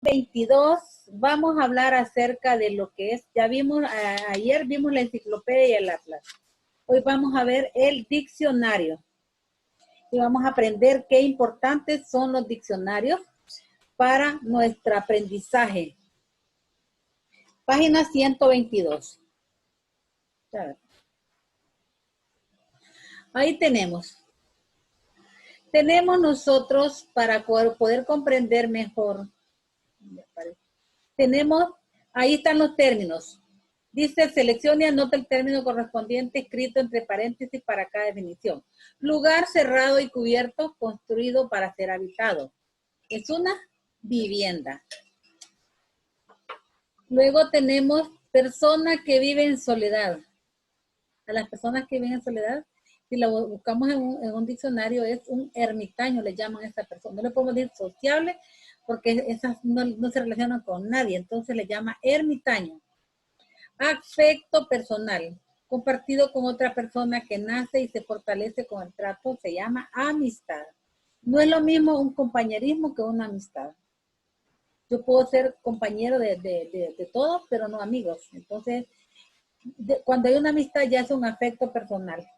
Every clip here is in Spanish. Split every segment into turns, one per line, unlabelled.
22 vamos a hablar acerca de lo que es, ya vimos, ayer vimos la enciclopedia y el atlas. Hoy vamos a ver el diccionario. Y vamos a aprender qué importantes son los diccionarios para nuestro aprendizaje. Página 122. Ahí tenemos. Tenemos nosotros, para poder comprender mejor, tenemos, ahí están los términos. Dice, seleccione y anota el término correspondiente escrito entre paréntesis para cada definición. Lugar cerrado y cubierto, construido para ser habitado. Es una vivienda. Luego tenemos persona que vive en soledad. A las personas que viven en soledad, si la buscamos en un diccionario, es un ermitaño, le llaman a esa persona. No le podemos decir sociable, porque esas no se relacionan con nadie, entonces le llama ermitaño. Afecto personal, compartido con otra persona que nace y se fortalece con el trato, se llama amistad. No es lo mismo un compañerismo que una amistad. Yo puedo ser compañero de todos, pero no amigos. Entonces, cuando hay una amistad ya es un afecto personal.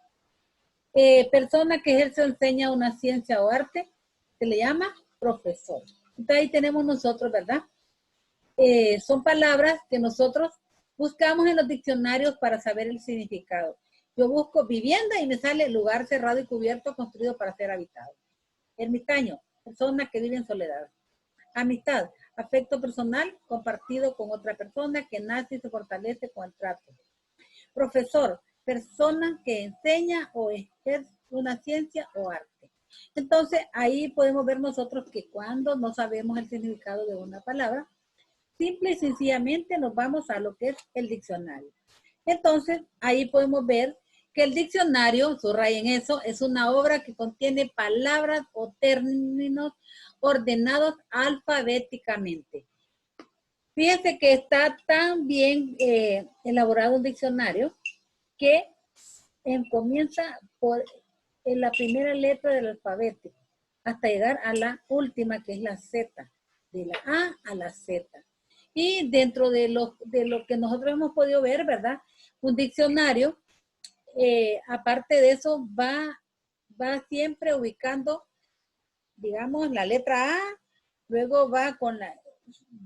Persona que ejerce o enseña una ciencia o arte, se le llama profesor. Entonces ahí tenemos nosotros, ¿verdad? Son palabras que nosotros buscamos en los diccionarios para saber el significado. Yo busco vivienda y me sale lugar cerrado y cubierto construido para ser habitado. Ermitaño, persona que vive en soledad. Amistad, afecto personal compartido con otra persona que nace y se fortalece con el trato. Profesor, persona que enseña o ejerce una ciencia o arte. Entonces, ahí podemos ver nosotros que cuando no sabemos el significado de una palabra, simple y sencillamente nos vamos a lo que es el diccionario. Entonces, ahí podemos ver que el diccionario, subrayen eso, es una obra que contiene palabras o términos ordenados alfabéticamente. Fíjense que está tan bien elaborado un diccionario que comienza por la primera letra del alfabeto hasta llegar a la última, que es la Z, de la A a la Z. Y dentro de lo que nosotros hemos podido ver, ¿verdad? Un diccionario, aparte de eso, va siempre ubicando, digamos, la letra A, luego va con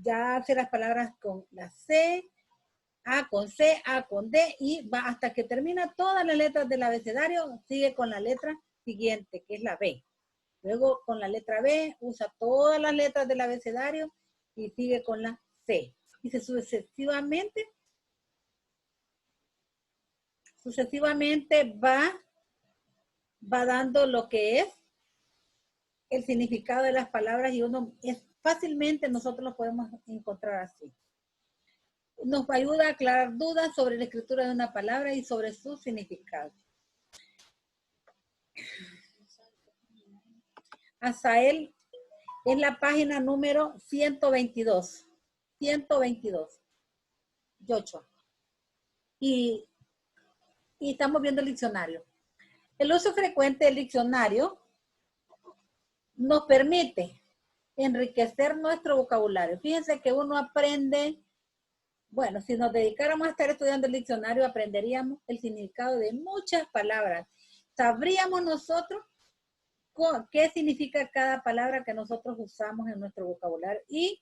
ya hace las palabras con la C, A con C, A con D, y va hasta que termina todas las letras del abecedario, sigue con la letra siguiente, que es la B. Luego con la letra B, usa todas las letras del abecedario y sigue con la C. Y sucesivamente va dando lo que es el significado de las palabras y fácilmente nosotros lo podemos encontrar así. Nos ayuda a aclarar dudas sobre la escritura de una palabra y sobre su significado. Asael es la página número 122. 122. Yochoa. Y estamos viendo el diccionario. El uso frecuente del diccionario nos permite enriquecer nuestro vocabulario. Fíjense que uno aprende, bueno, si nos dedicáramos a estar estudiando el diccionario, aprenderíamos el significado de muchas palabras. Sabríamos nosotros qué significa cada palabra que nosotros usamos en nuestro vocabulario y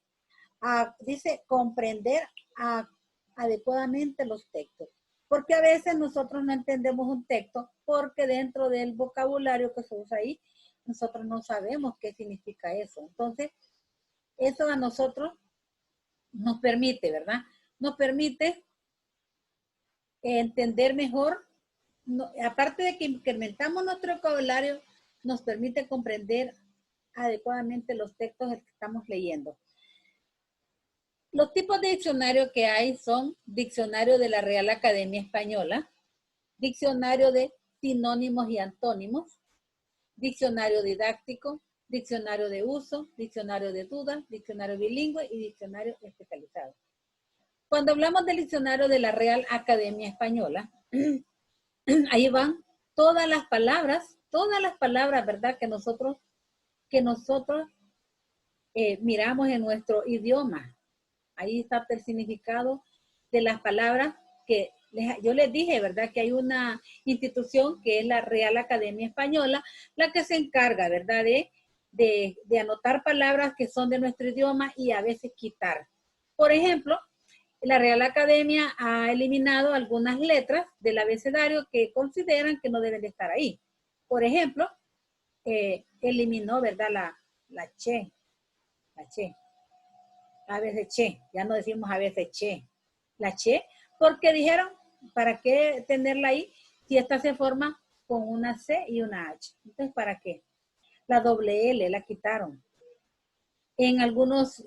dice comprender adecuadamente los textos. Porque a veces nosotros no entendemos un texto porque dentro del vocabulario que se usa ahí, nosotros no sabemos qué significa eso. Entonces, eso a nosotros nos permite, ¿verdad? Nos permite entender mejor, aparte de que incrementamos nuestro vocabulario, nos permite comprender adecuadamente los textos que estamos leyendo. Los tipos de diccionario que hay son diccionario de la Real Academia Española, diccionario de sinónimos y antónimos, diccionario didáctico, diccionario de uso, diccionario de dudas, diccionario bilingüe y diccionario especializado. Cuando hablamos del diccionario de la Real Academia Española, ahí van todas las palabras, ¿verdad? Que nosotros miramos en nuestro idioma. Ahí está el significado de las palabras que yo les dije, ¿verdad? Que hay una institución que es la Real Academia Española, la que se encarga, ¿verdad? De anotar palabras que son de nuestro idioma y a veces quitar. Por ejemplo, la Real Academia ha eliminado algunas letras del abecedario que consideran que no deben de estar ahí. Por ejemplo, eliminó, ¿verdad? La che, a veces che, ya no decimos a veces che, la che, porque dijeron, ¿para qué tenerla ahí si esta se forma con una C y una H? Entonces, ¿para qué? La doble L la quitaron. En algunos,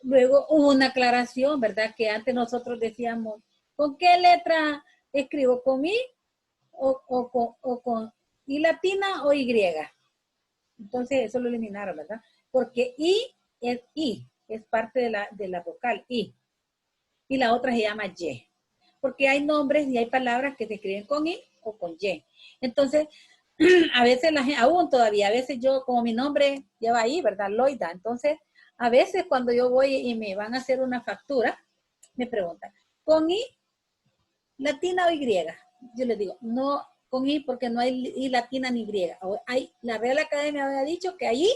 luego hubo una aclaración, ¿verdad? Que antes nosotros decíamos, ¿con qué letra escribo? ¿Con I o con I latina o Y? Entonces, eso lo eliminaron, ¿verdad? Porque I, es parte de la vocal I. Y la otra se llama Y. Porque hay nombres y hay palabras que se escriben con I o con Y. Entonces, a veces la gente, aún todavía, a veces yo, como mi nombre lleva ahí, ¿verdad? Loida. Entonces, a veces cuando yo voy y me van a hacer una factura, me preguntan, ¿con I latina o Y? Yo les digo, no con I porque no hay I latina ni Y. La Real Academia había dicho que hay I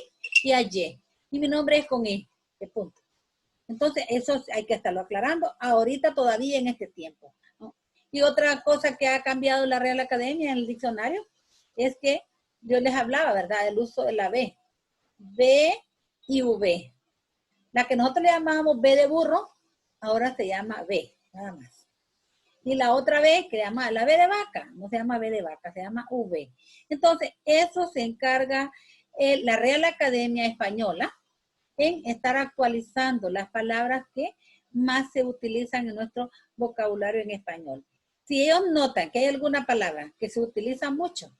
y hay Y. Y mi nombre es con I, de punto. Entonces, eso hay que estarlo aclarando ahorita todavía en este tiempo, ¿no? Y otra cosa que ha cambiado la Real Academia en el diccionario es que yo les hablaba, ¿verdad? El uso de la B. B y V. La que nosotros le llamábamos B de burro, ahora se llama B, nada más. Y la otra B, que se llama la B de vaca, no se llama B de vaca, se llama V. Entonces, eso se encarga la Real Academia Española en estar actualizando las palabras que más se utilizan en nuestro vocabulario en español. Si ellos notan que hay alguna palabra que se utiliza mucho,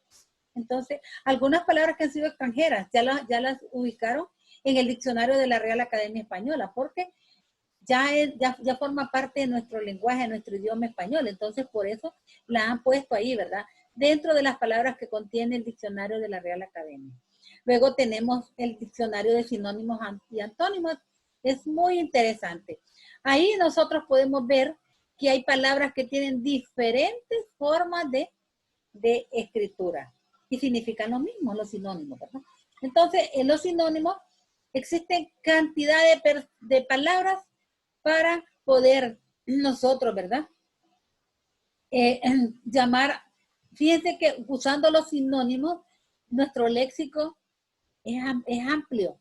entonces algunas palabras que han sido extranjeras ya las ubicaron en el diccionario de la Real Academia Española, porque ya forma parte de nuestro lenguaje, de nuestro idioma español. Entonces, por eso la han puesto ahí, ¿verdad? Dentro de las palabras que contiene el diccionario de la Real Academia. Luego tenemos el diccionario de sinónimos y antónimos. Es muy interesante. Ahí nosotros podemos ver que hay palabras que tienen diferentes formas de escritura y significan lo mismo, los sinónimos, ¿verdad? Entonces, en los sinónimos existen cantidad de palabras para poder nosotros, ¿verdad? Llamar, fíjense que usando los sinónimos, nuestro léxico es amplio.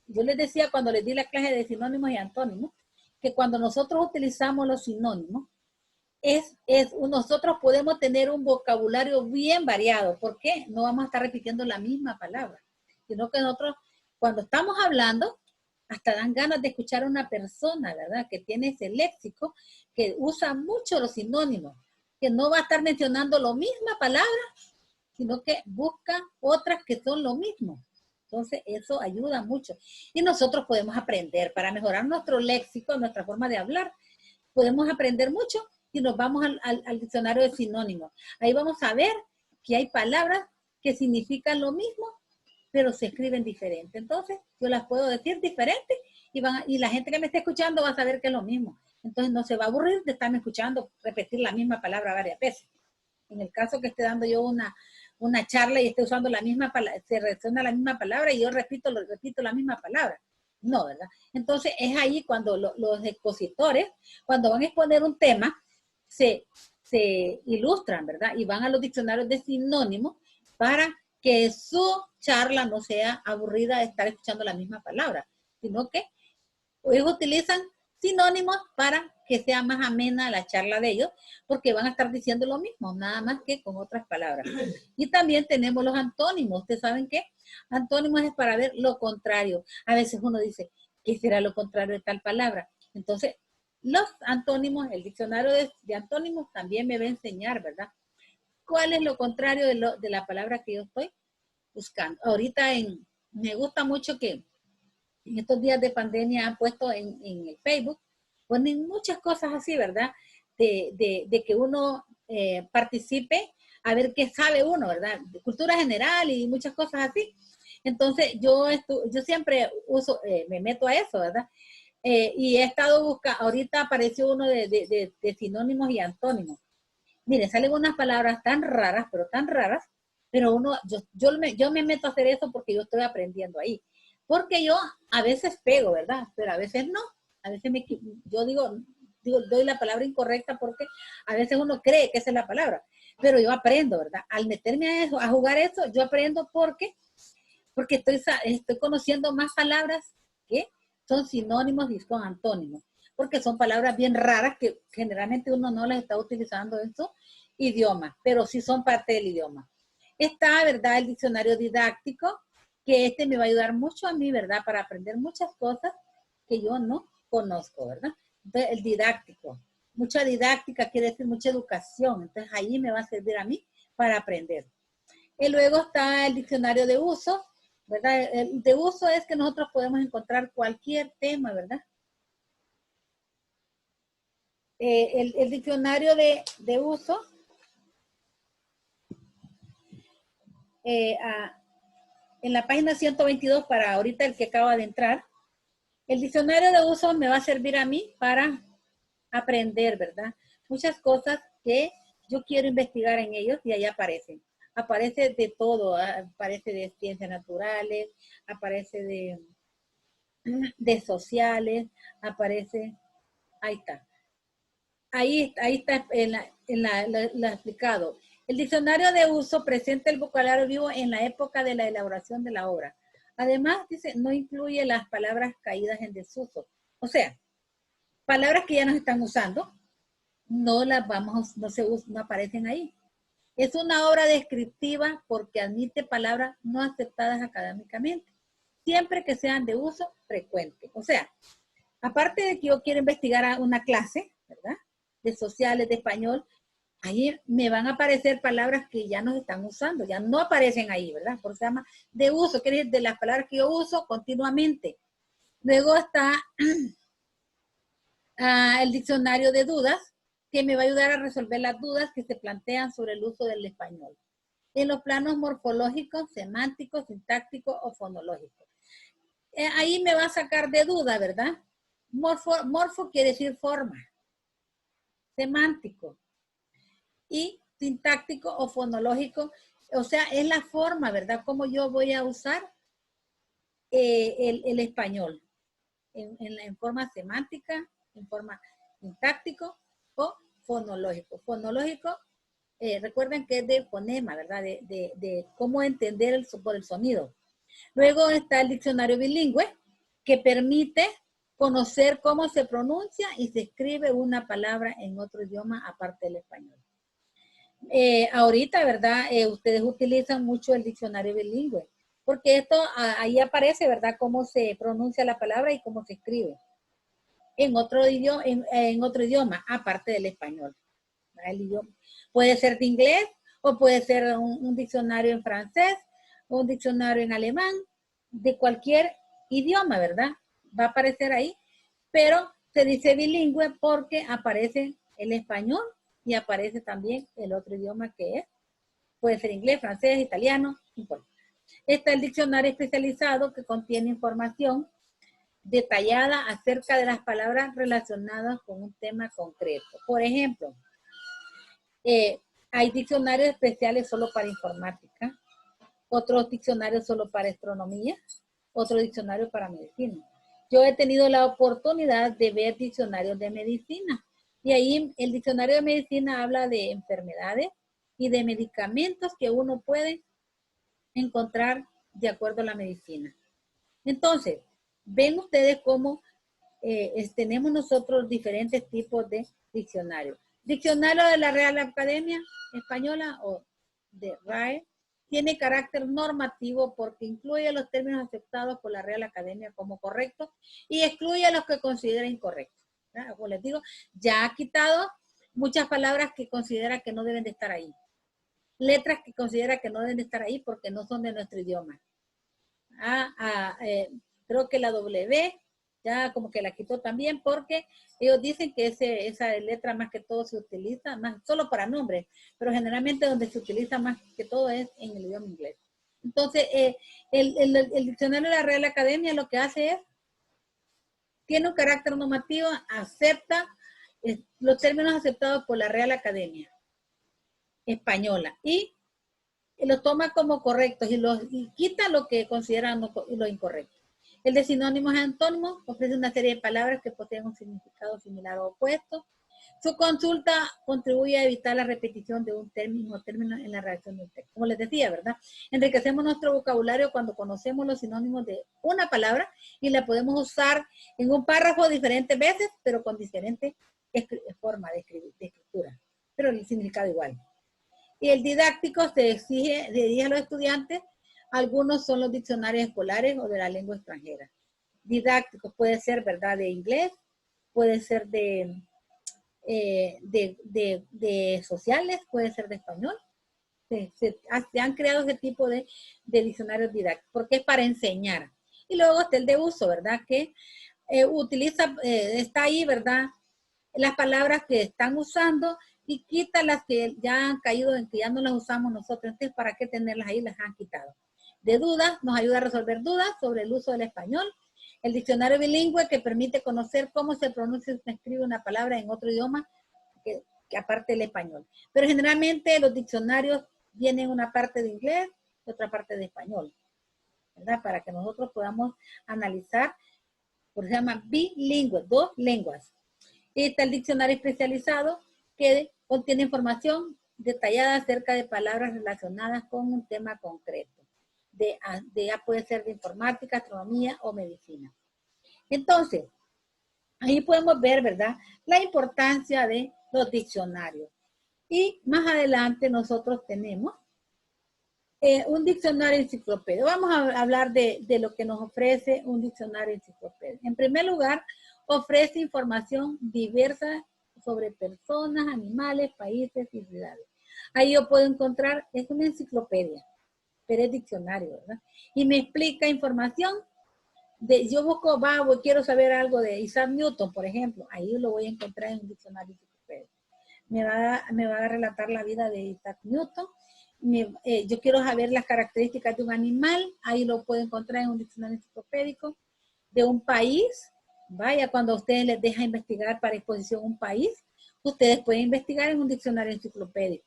Yo les decía cuando les di la clase de sinónimos y antónimos, que cuando nosotros utilizamos los sinónimos, nosotros podemos tener un vocabulario bien variado. ¿Por qué? No vamos a estar repitiendo la misma palabra, sino que nosotros, cuando estamos hablando, hasta dan ganas de escuchar a una persona, ¿verdad? Que tiene ese léxico, que usa mucho los sinónimos, que no va a estar mencionando la misma palabra, sino que busca otras que son lo mismo. Entonces, eso ayuda mucho. Y nosotros podemos aprender para mejorar nuestro léxico, nuestra forma de hablar. Podemos aprender mucho si nos vamos al diccionario de sinónimos. Ahí vamos a ver que hay palabras que significan lo mismo, pero se escriben diferente. Entonces, yo las puedo decir diferente y la gente que me esté escuchando va a saber que es lo mismo. Entonces, no se va a aburrir de estarme escuchando repetir la misma palabra varias veces. En el caso que esté dando yo una charla y esté usando la misma palabra, se resuena la misma palabra y yo repito la misma palabra. No, ¿verdad? Entonces, es ahí cuando los expositores, cuando van a exponer un tema, se ilustran, ¿verdad? Y van a los diccionarios de sinónimos para que su charla no sea aburrida de estar escuchando la misma palabra, sino que ellos utilizan sinónimos para que sea más amena la charla de ellos, porque van a estar diciendo lo mismo, nada más que con otras palabras. Y también tenemos los antónimos. ¿Ustedes saben qué? Antónimos es para ver lo contrario. A veces uno dice, ¿qué será lo contrario de tal palabra? Entonces, los antónimos, el diccionario de antónimos también me va a enseñar, ¿verdad? ¿Cuál es lo contrario de la palabra que yo estoy buscando? Ahorita me gusta mucho que en estos días de pandemia han puesto en el Facebook, ponen muchas cosas así, ¿verdad? De que uno participe a ver qué sabe uno, ¿verdad? De cultura general y muchas cosas así. Entonces, yo siempre uso, me meto a eso, ¿verdad? Y he estado buscando, ahorita apareció uno de sinónimos y antónimos. Mire, salen unas palabras tan raras, pero yo me meto a hacer eso porque yo estoy aprendiendo ahí. Porque yo a veces pego, ¿verdad? Pero a veces no. A veces yo digo, doy la palabra incorrecta porque a veces uno cree que esa es la palabra. Pero yo aprendo, ¿verdad? Al meterme a eso, a jugar eso, yo aprendo porque estoy conociendo más palabras que son sinónimos y son antónimos, porque son palabras bien raras que generalmente uno no las está utilizando en su idioma, pero sí son parte del idioma. Está, ¿verdad?, el diccionario didáctico, que me va a ayudar mucho a mí, ¿verdad?, para aprender muchas cosas que yo no conozco, ¿verdad? Entonces, el didáctico, mucha didáctica quiere decir mucha educación, entonces ahí me va a servir a mí para aprender. Y luego está el diccionario de uso, ¿verdad? El de uso es que nosotros podemos encontrar cualquier tema, ¿verdad? El diccionario de uso, en la página 122, para ahorita el que acaba de entrar, el diccionario de uso me va a servir a mí para aprender, ¿verdad? Muchas cosas que yo quiero investigar en ellos y ahí aparecen. Aparece de todo, aparece de ciencias naturales, aparece de sociales, aparece, ahí está. Ahí está la explicado. El diccionario de uso presenta el vocabulario vivo en la época de la elaboración de la obra. Además, dice, no incluye las palabras caídas en desuso. O sea, palabras que ya no se están usando, no aparecen ahí. Es una obra descriptiva porque admite palabras no aceptadas académicamente, siempre que sean de uso frecuente. O sea, aparte de que yo quiero investigar una clase, ¿verdad?, de sociales, de español, ahí me van a aparecer palabras que ya no se están usando, ya no aparecen ahí, ¿verdad? Porque se llama de uso, quiere decir de las palabras que yo uso continuamente. Luego está el diccionario de dudas, que me va a ayudar a resolver las dudas que se plantean sobre el uso del español en los planos morfológicos, semánticos, sintácticos o fonológicos. Ahí me va a sacar de duda, ¿verdad? Morfo quiere decir forma, semántico, y sintáctico o fonológico, o sea, es la forma, ¿verdad? Cómo yo voy a usar el español en forma semántica, en forma sintáctico o fonológico. Fonológico, recuerden que es de fonema, ¿verdad? De cómo entender por el sonido. Luego está el diccionario bilingüe, que permite conocer cómo se pronuncia y se escribe una palabra en otro idioma aparte del español. Ahorita, ¿verdad? Ustedes utilizan mucho el diccionario bilingüe, porque esto ahí aparece, ¿verdad?, cómo se pronuncia la palabra y cómo se escribe en otro idioma aparte del español. El idioma puede ser de inglés o puede ser un diccionario en francés o un diccionario en alemán, de cualquier idioma, ¿verdad? Va a aparecer ahí, pero se dice bilingüe porque aparece el español y aparece también el otro idioma que es, puede ser inglés, francés, italiano, no importa. Está el diccionario especializado que contiene información detallada acerca de las palabras relacionadas con un tema concreto. Por ejemplo, hay diccionarios especiales solo para informática, otros diccionarios solo para astronomía, otro diccionario para medicina. Yo he tenido la oportunidad de ver diccionarios de medicina y ahí el diccionario de medicina habla de enfermedades y de medicamentos que uno puede encontrar de acuerdo a la medicina. Entonces, ven ustedes cómo tenemos nosotros diferentes tipos de diccionarios. Diccionario de la Real Academia Española o de RAE tiene carácter normativo porque incluye los términos aceptados por la Real Academia como correctos y excluye a los que considera incorrectos. Como les digo, ya ha quitado muchas palabras que considera que no deben de estar ahí. Letras que considera que no deben de estar ahí porque no son de nuestro idioma. Creo que la W ya como que la quitó también porque ellos dicen que esa letra más que todo se utiliza más solo para nombres, pero generalmente donde se utiliza más que todo es en el idioma inglés. Entonces, el diccionario de la Real Academia lo que hace es, tiene un carácter normativo, acepta los términos aceptados por la Real Academia Española y lo toma como correctos y quita lo que consideran lo incorrecto. El de sinónimos y antónimos ofrece una serie de palabras que poseen un significado similar o opuesto. Su consulta contribuye a evitar la repetición de un término en la redacción de un texto. Como les decía, ¿verdad? Enriquecemos nuestro vocabulario cuando conocemos los sinónimos de una palabra y la podemos usar en un párrafo diferentes veces, pero con diferente forma de escritura, pero el significado igual. Y el didáctico se dirige a los estudiantes. Algunos son los diccionarios escolares o de la lengua extranjera. Didácticos puede ser, ¿verdad?, de inglés, puede ser de sociales, puede ser de español. Se han creado ese tipo de diccionarios didácticos porque es para enseñar. Y luego está el de uso, ¿verdad?, que está ahí, ¿verdad?, las palabras que están usando y quita las que ya han caído en que ya no las usamos nosotros. Entonces, ¿para qué tenerlas ahí? Las han quitado. De dudas, nos ayuda a resolver dudas sobre el uso del español. El diccionario bilingüe que permite conocer cómo se pronuncia y se escribe una palabra en otro idioma que aparte del español. Pero generalmente los diccionarios vienen una parte de inglés y otra parte de español, ¿verdad? Para que nosotros podamos analizar, por eso se llama bilingüe, dos lenguas. Y está el diccionario especializado que contiene información detallada acerca de palabras relacionadas con un tema concreto. Ya puede ser de informática, astronomía o medicina. Entonces, ahí podemos ver, ¿verdad?, la importancia de los diccionarios. Y más adelante nosotros tenemos un diccionario enciclopédico. Vamos a hablar de lo que nos ofrece un diccionario enciclopédico. En primer lugar, ofrece información diversa sobre personas, animales, países y ciudades. Ahí yo puedo encontrar, es una enciclopedia, pero es diccionario, ¿verdad? Y me explica información. Yo busco, quiero saber algo de Isaac Newton, por ejemplo. Ahí lo voy a encontrar en un diccionario enciclopédico. Me va a relatar la vida de Isaac Newton. Yo quiero saber las características de un animal, ahí lo puedo encontrar en un diccionario enciclopédico. De un país, vaya, cuando a ustedes les deja investigar para exposición un país, ustedes pueden investigar en un diccionario enciclopédico.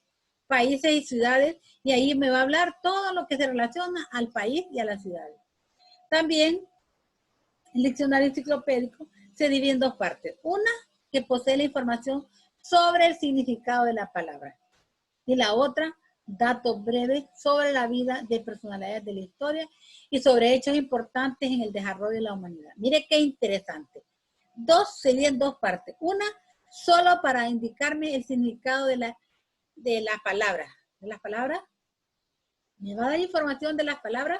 Países y ciudades, y ahí me va a hablar todo lo que se relaciona al país y a las ciudades. También el diccionario enciclopédico se divide en dos partes. Una que posee la información sobre el significado de la palabra. Y la otra, datos breves sobre la vida de personalidades de la historia y sobre hechos importantes en el desarrollo de la humanidad. Mire qué interesante. Se dividen en dos partes. Una, solo para indicarme el significado de las palabras. ¿De las palabras? Me va a dar información de las palabras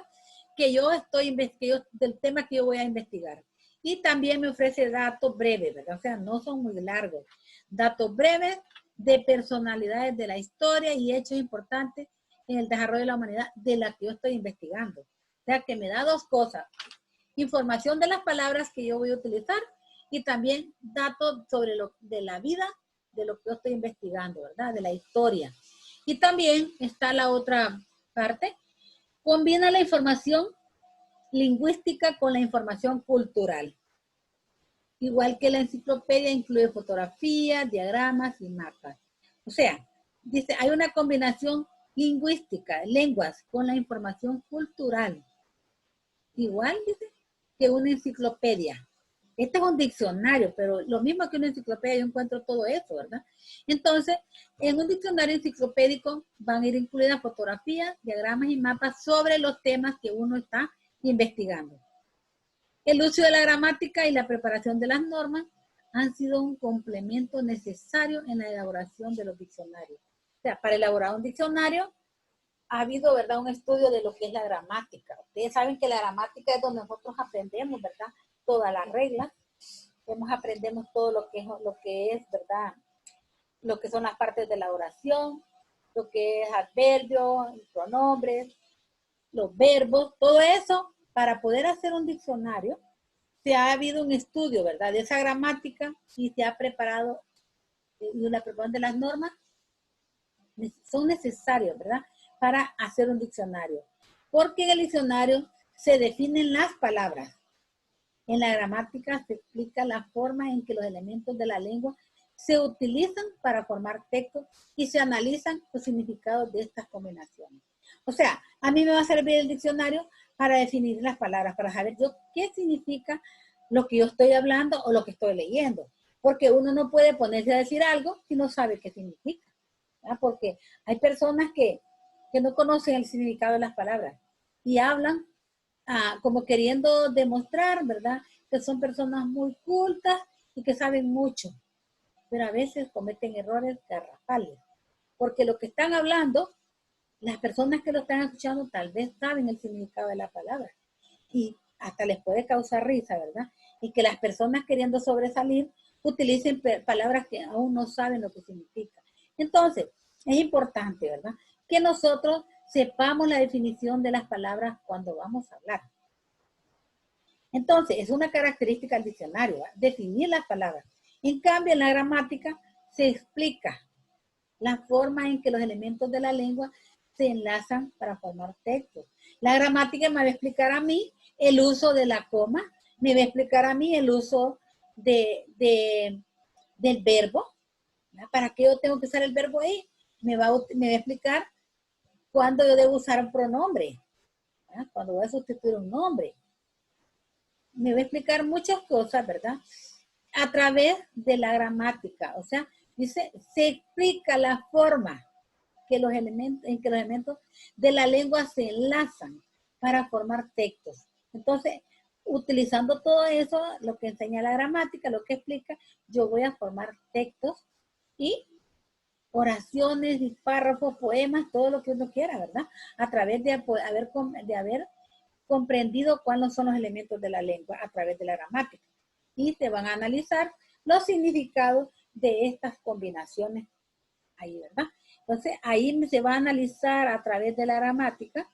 del tema que yo voy a investigar. Y también me ofrece datos breves, ¿verdad? O sea, no son muy largos. Datos breves de personalidades de la historia y hechos importantes en el desarrollo de la humanidad de la que yo estoy investigando. O sea, que me da dos cosas. Información de las palabras que yo voy a utilizar y también datos sobre de la vida de lo que yo estoy investigando, ¿verdad? De la historia. Y también está la otra parte. Combina la información lingüística con la información cultural. Igual que la enciclopedia incluye fotografías, diagramas y mapas. O sea, dice, hay una combinación lingüística, lenguas, con la información cultural. Igual, dice, que una enciclopedia. Este es un diccionario, pero lo mismo que una enciclopedia, yo encuentro todo eso, ¿verdad? Entonces, en un diccionario enciclopédico van a ir incluidas fotografías, diagramas y mapas sobre los temas que uno está investigando. El uso de la gramática y la preparación de las normas han sido un complemento necesario en la elaboración de los diccionarios. O sea, para elaborar un diccionario ha habido, ¿verdad?, un estudio de lo que es la gramática. Ustedes saben que la gramática es donde nosotros aprendemos, ¿verdad?, todas las reglas. Aprendemos todo lo que es, ¿verdad?, lo que son las partes de la oración, lo que es adverbios, pronombres, los verbos, todo eso. Para poder hacer un diccionario, se ha habido un estudio, ¿verdad?, de esa gramática y se ha preparado, y la preparación de las normas son necesarios, ¿verdad?, para hacer un diccionario. Porque en el diccionario se definen las palabras. En la gramática se explica la forma en que los elementos de la lengua se utilizan para formar textos y se analizan los significados de estas combinaciones. O sea, a mí me va a servir el diccionario para definir las palabras, para saber yo qué significa lo que yo estoy hablando o lo que estoy leyendo. Porque uno no puede ponerse a decir algo si no sabe qué significa. ¿Verdad? Porque hay personas que no conocen el significado de las palabras y hablan como queriendo demostrar, ¿verdad? Que son personas muy cultas y que saben mucho, pero a veces cometen errores garrafales, porque lo que están hablando, las personas que lo están escuchando tal vez saben el significado de la palabra y hasta les puede causar risa, ¿verdad? Y que las personas queriendo sobresalir utilicen palabras que aún no saben lo que significa. Entonces, es importante, ¿verdad? Que nosotros sepamos la definición de las palabras cuando vamos a hablar. Entonces, es una característica del diccionario, ¿verdad? Definir las palabras. En cambio, en la gramática se explica la forma en que los elementos de la lengua se enlazan para formar textos. La gramática me va a explicar a mí el uso de la coma, me va a explicar a mí el uso del verbo. ¿Verdad? ¿Para qué yo tengo que usar el verbo ahí? Me va a explicar cuándo yo debo usar un pronombre, ¿verdad? Cuando voy a sustituir un nombre. Me va a explicar muchas cosas, ¿verdad? A través de la gramática. O sea, dice, se explica la forma en que los elementos de la lengua se enlazan para formar textos. Entonces, utilizando todo eso, lo que enseña la gramática, lo que explica, yo voy a formar textos y oraciones, y párrafos, poemas, todo lo que uno quiera, ¿verdad? A través de haber comprendido cuáles son los elementos de la lengua a través de la gramática. Y se van a analizar los significados de estas combinaciones ahí, ¿verdad? Entonces, ahí se va a analizar a través de la gramática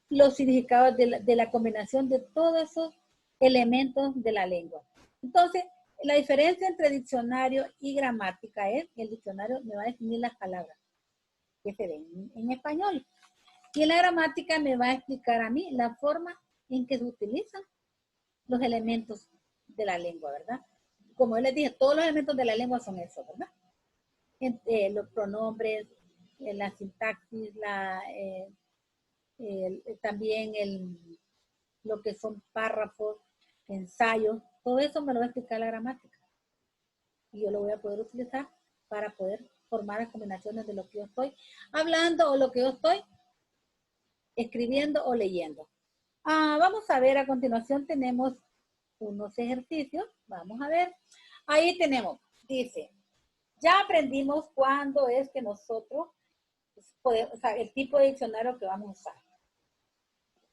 los significados de la combinación de todos esos elementos de la lengua. Entonces, la diferencia entre diccionario y gramática es que el diccionario me va a definir las palabras que se ven en español. Y la gramática me va a explicar a mí la forma en que se utilizan los elementos de la lengua, ¿verdad? Como yo les dije, todos los elementos de la lengua son eso, ¿verdad? Los pronombres, la sintaxis, también lo que son párrafos, ensayos, todo eso me lo va a explicar la gramática. Y yo lo voy a poder utilizar para poder formar las combinaciones de lo que yo estoy hablando o lo que yo estoy escribiendo o leyendo. Vamos a ver, a continuación tenemos unos ejercicios. Vamos a ver. Ahí tenemos, dice, ya aprendimos cuándo es que nosotros podemos, o sea, el tipo de diccionario que vamos a usar.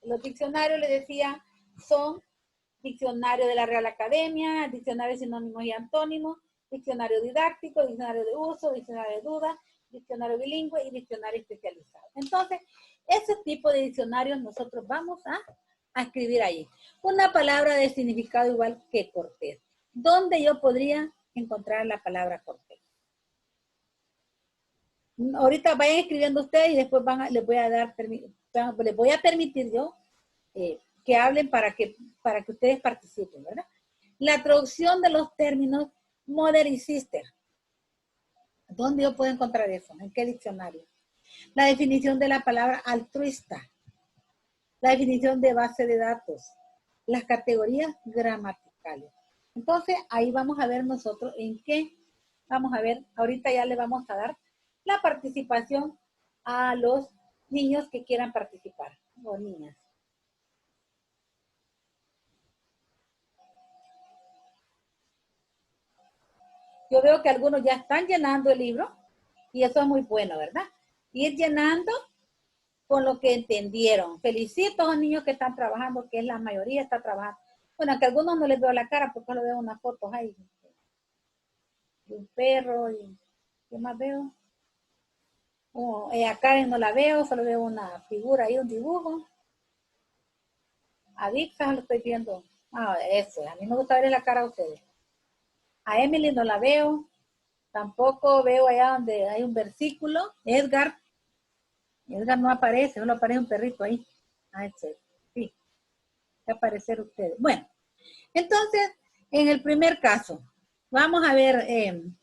Los diccionarios, les decía, son diccionario de la Real Academia, diccionario de sinónimos y antónimos, diccionario didáctico, diccionario de uso, diccionario de dudas, diccionario bilingüe y diccionario especializado. Entonces, ese tipo de diccionarios nosotros vamos a escribir ahí. Una palabra de significado igual que cortés. ¿Dónde yo podría encontrar la palabra cortés? Ahorita vayan escribiendo ustedes y después les voy a permitir yo que hablen para que ustedes participen, ¿verdad? La traducción de los términos mother y sister. ¿Dónde yo puedo encontrar eso? ¿En qué diccionario? La definición de la palabra altruista. La definición de base de datos. Las categorías gramaticales. Entonces, ahí vamos a ver nosotros en qué vamos a ver. Ahorita ya le vamos a dar la participación a los niños que quieran participar, o niñas. Yo veo que algunos ya están llenando el libro y eso es muy bueno, ¿verdad? Ir llenando con lo que entendieron. Felicito a los niños que están trabajando, que es la mayoría está trabajando. Bueno, que a algunos no les veo la cara porque lo veo unas fotos ahí de un perro y ¿qué más veo? A Karen no la veo, solo veo una figura ahí, un dibujo. A Dixon lo estoy viendo. Eso, a mí me gusta ver la cara a ustedes. A Emily no la veo. Tampoco veo allá donde hay un versículo. Edgar. Edgar no aparece, solo aparece un perrito ahí. Ah, ese, sí, va a aparecer ustedes. Bueno, entonces, en el primer caso, vamos a ver, en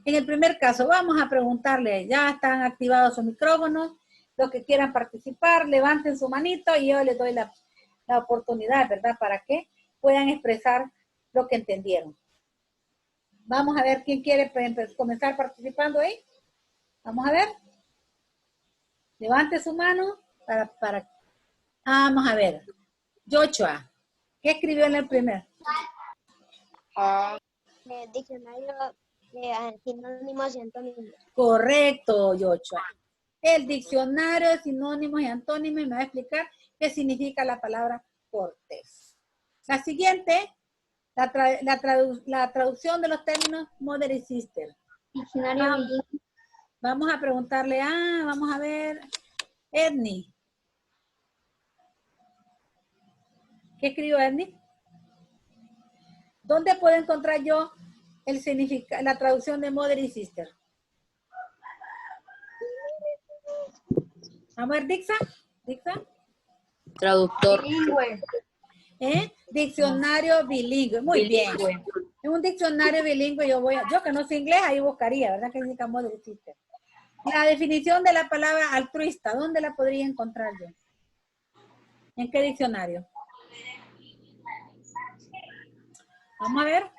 el primer caso, vamos a preguntarle, ya están activados sus micrófonos, los que quieran participar, levanten su manito y yo les doy la oportunidad, ¿verdad? Para que puedan expresar lo que entendieron. Vamos a ver quién quiere comenzar participando ahí. Vamos a ver. Levante su mano para... Vamos a ver. Joshua, ¿qué escribió en el primer?
Diccionario de sinónimos y antónimos.
Correcto, Joshua. El diccionario de sinónimos y antónimos me va a explicar qué significa la palabra cortés. La siguiente, la traducción de los términos mother y sister.
Diccionario bilingüe.
Vamos a preguntarle, vamos a ver, Edney. ¿Qué escribió Edney? ¿Dónde puedo encontrar yo el significado, la traducción de mother y sister? Vamos a ver, Dixa.
Traductor.
Bilingüe.
Diccionario bilingüe. Muy bien. En un diccionario bilingüe yo que no sé inglés, ahí buscaría, ¿verdad? Que significa mother y sister. La definición de la palabra altruista, ¿dónde la podría encontrar yo? ¿En qué diccionario? Vamos a ver.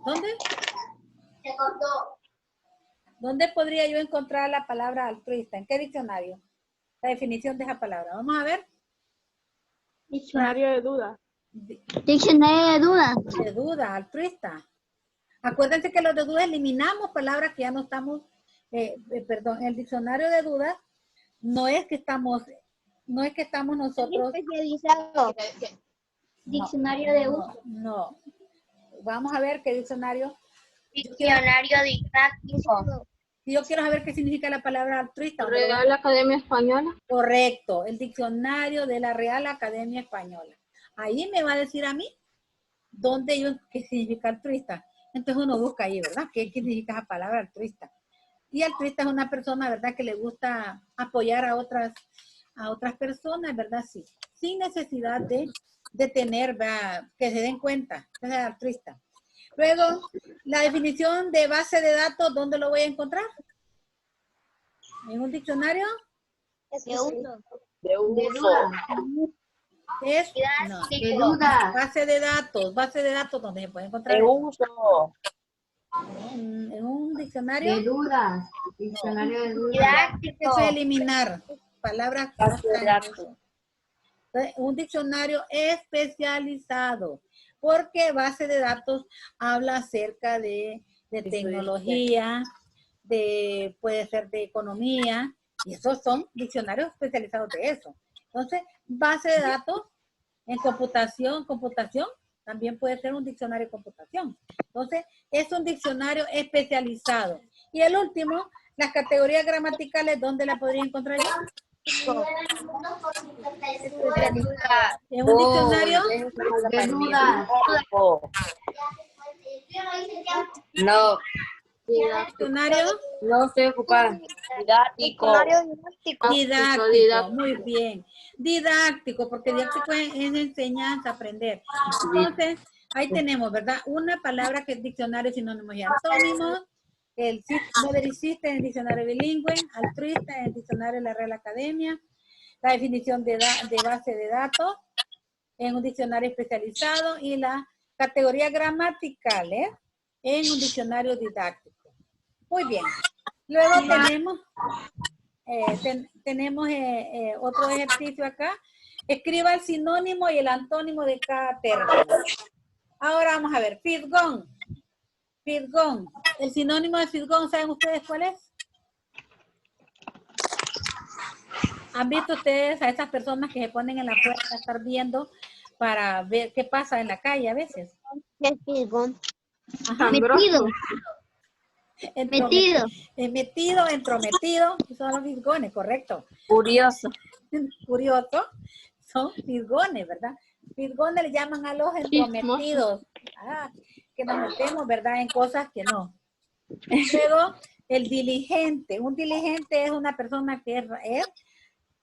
¿Dónde?
Se cortó.
¿Dónde podría yo encontrar la palabra altruista? ¿En qué diccionario? La definición de esa palabra. Vamos a ver.
Diccionario de dudas.
Diccionario de dudas.
De duda, altruista. Acuérdense que los de dudas eliminamos palabras que ya no estamos, perdón, el diccionario de dudas no es que estamos nosotros.
Especializado. Diccionario de uso.
No. Vamos a ver qué diccionario.
Diccionario didáctico.
Si yo quiero saber qué significa la palabra altruista.
Real Academia Española.
Correcto, el diccionario de la Real Academia Española. Ahí me va a decir a mí qué significa altruista. Entonces uno busca ahí, ¿verdad? ¿Qué significa esa palabra altruista? Y altruista es una persona, ¿verdad? Que le gusta apoyar a otras personas, ¿verdad? Sí. Sin necesidad de tener, ¿verdad? Que se den cuenta. Es altruista. Luego, la definición de base de datos, ¿dónde lo voy a encontrar? ¿En un diccionario?
De uso.
De uso.
Es
De duda.
base de datos donde se puede encontrar
De uso.
en un diccionario.
De dudas. Diccionario de dudas.
Didáctico.
Eso es eliminar palabras.
Base de datos.
Entonces, un diccionario especializado, porque base de datos habla acerca de tecnología, puede ser de economía, y esos son diccionarios especializados de eso. Entonces, base de datos en computación, también puede ser un diccionario de computación. Entonces, es un diccionario especializado. Y el último, las categorías gramaticales, ¿dónde la podría encontrar yo? En un diccionario
De dudas.
No.
diccionario
No estoy ocupada. Didáctico.
didáctico, muy bien. Didáctico, porque didáctico es enseñanza, aprender. Entonces, ahí tenemos, ¿verdad? Una palabra que es diccionario, sinónimos y antónimos. El model en el diccionario bilingüe, altruista en el diccionario de la Real Academia. La definición de base de datos en un diccionario especializado y la categoría gramatical en un diccionario didáctico. Muy bien. Luego tenemos otro ejercicio acá. Escriba el sinónimo y el antónimo de cada término. Ahora vamos a ver. Fisgón. El sinónimo de fisgón, ¿saben ustedes cuál es? ¿Han visto ustedes a esas personas que se ponen en la puerta a estar viendo para ver qué pasa en la calle a veces? Ajá.
Metido.
Entrometido, son los fisgones, correcto.
Curioso.
Curioso, son fisgones, ¿verdad? Fisgones le llaman a los entrometidos. Que nos metemos, ¿verdad? En cosas que no. Luego, el diligente. Un diligente es una persona que es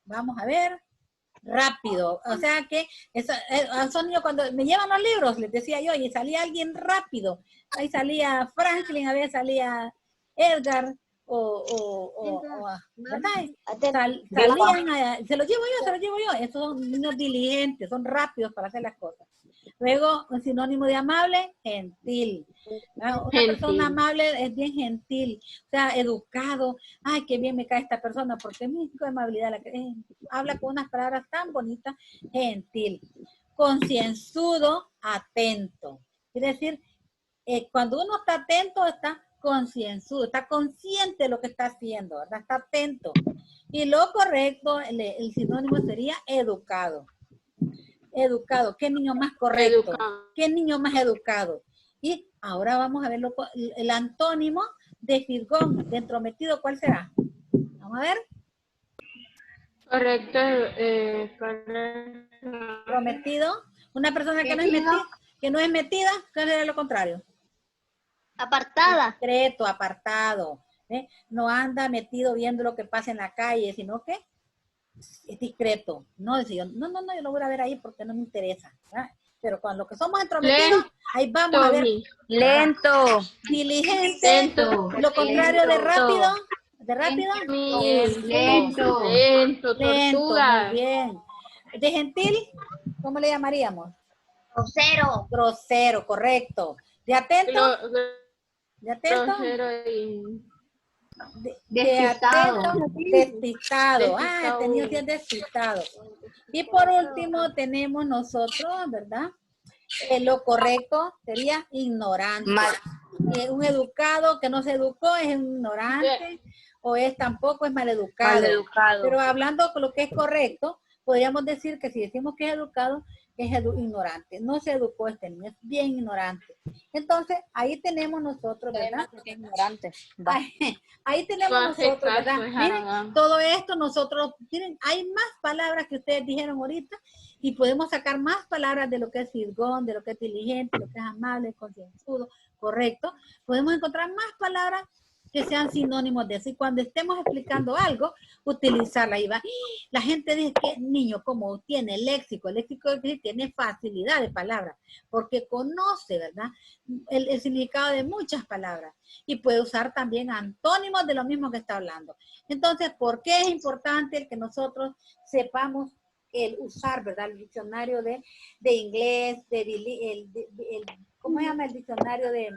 vamos a ver, rápido. O sea que son niños cuando me llevan los libros, les decía yo, y salía alguien rápido. Ahí salía Franklin, a veces salía Edgar, ¿verdad? Salían, se los llevo yo. Estos son niños diligentes, son rápidos para hacer las cosas. Luego, un sinónimo de amable, gentil. Una persona amable es bien gentil, o sea, educado. Ay, qué bien me cae esta persona, porque es mi amabilidad. Habla con unas palabras tan bonitas, gentil. Concienzudo, atento. Es decir, cuando uno está atento, está concienzudo, está consciente de lo que está haciendo, ¿verdad? Está atento. Y lo correcto, el sinónimo sería educado. Educado, ¿qué niño más correcto? Educado. ¿Qué niño más educado? Y ahora vamos a ver el antónimo de fisgón, de entrometido, ¿cuál será? Vamos a ver.
Correcto.
Prometido. Una persona que no es metida, ¿qué será lo contrario?
Apartada.
Discreto, apartado. No anda metido viendo lo que pasa en la calle, sino que es discreto. No, yo lo voy a ver ahí porque no me interesa, ¿verdad? Pero con lo que somos entrometidos, ahí vamos a ver.
Lento.
Diligente.
Lento.
Lo contrario de rápido. ¿De rápido?
Lento, tortuga.
Muy bien. De gentil, ¿cómo le llamaríamos?
Grosero.
Grosero, correcto. De atento. De atento. Despistado. He tenido que ser despistado. Y por último tenemos nosotros, ¿verdad? Lo correcto sería ignorante. Un educado que no se educó es ignorante o tampoco es maleducado. Pero hablando con lo que es correcto, podríamos decir que si decimos que es educado, es ignorante. No se educó este niño, es bien ignorante. Entonces, ahí tenemos nosotros, ¿verdad?
Ignorante.
Ahí tenemos nosotros, ¿verdad? Miren, todo esto nosotros, miren, hay más palabras que ustedes dijeron ahorita y podemos sacar más palabras de lo que es fisgón, de lo que es diligente, lo que es amable, concienzudo, correcto. Podemos encontrar más palabras que sean sinónimos de eso. Y cuando estemos explicando algo, utilizarla. Y va. La gente dice que niño, como tiene léxico tiene facilidad de palabras, porque conoce, ¿verdad? El significado de muchas palabras. Y puede usar también antónimos de lo mismo que está hablando. Entonces, ¿por qué es importante el que nosotros sepamos el usar, ¿verdad? El diccionario de inglés, ¿cómo se llama? El diccionario de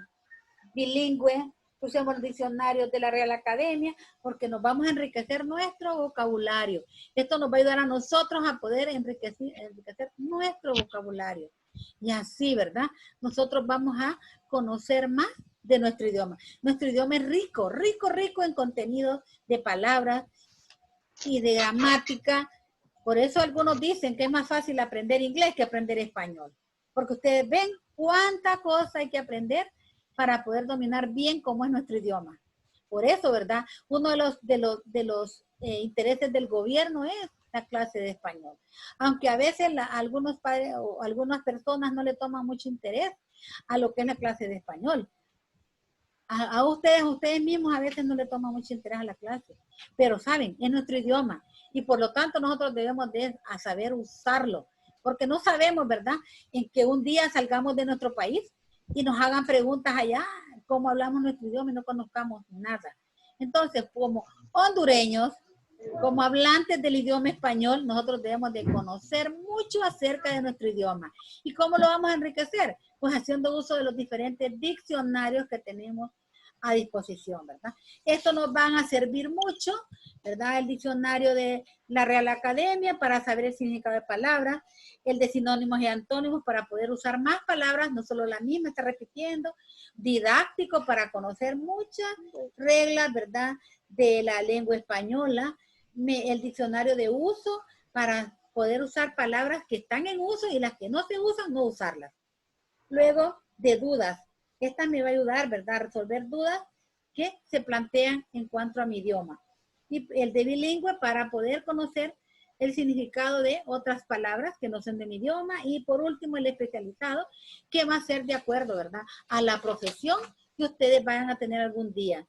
bilingüe. Usemos los diccionarios de la Real Academia, porque nos vamos a enriquecer nuestro vocabulario. Esto nos va a ayudar a nosotros a poder enriquecer nuestro vocabulario. Y así, ¿verdad? Nosotros vamos a conocer más de nuestro idioma. Nuestro idioma es rico, rico, rico en contenido de palabras y de gramática. Por eso algunos dicen que es más fácil aprender inglés que aprender español. Porque ustedes ven cuánta cosa hay que aprender para poder dominar bien cómo es nuestro idioma. Por eso, ¿verdad? Uno de los intereses del gobierno es la clase de español. Aunque a veces algunos padres o algunas personas no le toman mucho interés a lo que es la clase de español. A ustedes mismos a veces no le toman mucho interés a la clase. Pero saben, es nuestro idioma. Y por lo tanto nosotros debemos a saber usarlo. Porque no sabemos, ¿verdad? En que un día salgamos de nuestro país y nos hagan preguntas allá, cómo hablamos nuestro idioma y no conozcamos nada. Entonces, como hondureños, como hablantes del idioma español, nosotros debemos de conocer mucho acerca de nuestro idioma. ¿Y cómo lo vamos a enriquecer? Pues haciendo uso de los diferentes diccionarios que tenemos a disposición, ¿verdad? Esto nos van a servir mucho, ¿verdad? El diccionario de la Real Academia para saber el significado de palabras, el de sinónimos y antónimos para poder usar más palabras, no solo la misma, está repitiendo, didáctico para conocer muchas reglas, ¿verdad? De la lengua española, el diccionario de uso para poder usar palabras que están en uso y las que no se usan, no usarlas. Luego, de dudas. Esta me va a ayudar, ¿verdad? A resolver dudas que se plantean en cuanto a mi idioma. Y el de bilingüe para poder conocer el significado de otras palabras que no son de mi idioma y por último el especializado que va a ser de acuerdo, ¿verdad? A la profesión que ustedes vayan a tener algún día.